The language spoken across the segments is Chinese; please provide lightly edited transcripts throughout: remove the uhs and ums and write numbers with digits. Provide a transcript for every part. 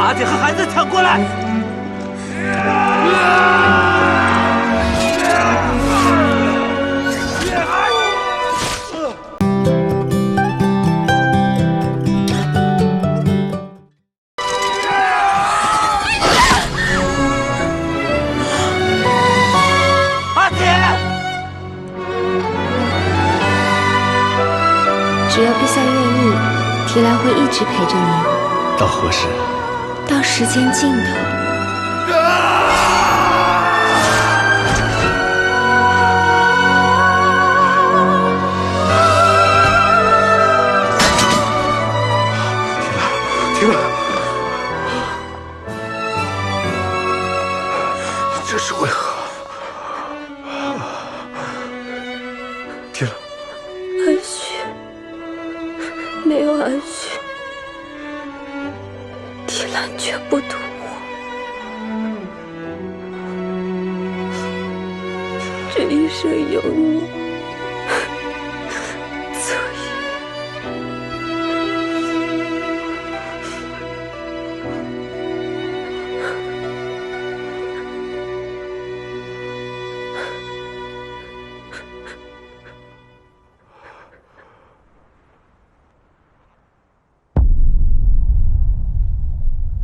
阿姐和孩子抢过来！阿姐，只要陛下愿意，提兰会一直陪着您。 到何时？到时间尽头。停了！这是为何？停了！安许，没有安许。 提兰绝不渡我，这一生有你，足矣。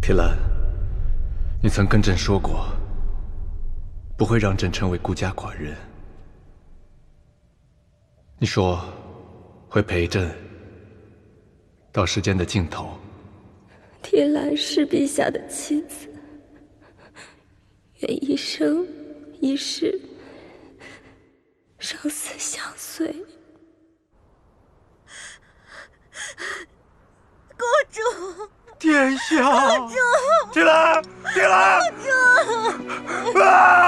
提兰，你曾跟朕说过，不会让朕成为孤家寡人。你说会陪朕到时间的尽头。提兰是陛下的妻子，愿一生一世生死相随。公主。 殿下，公主，提兰，提兰，公主，啊！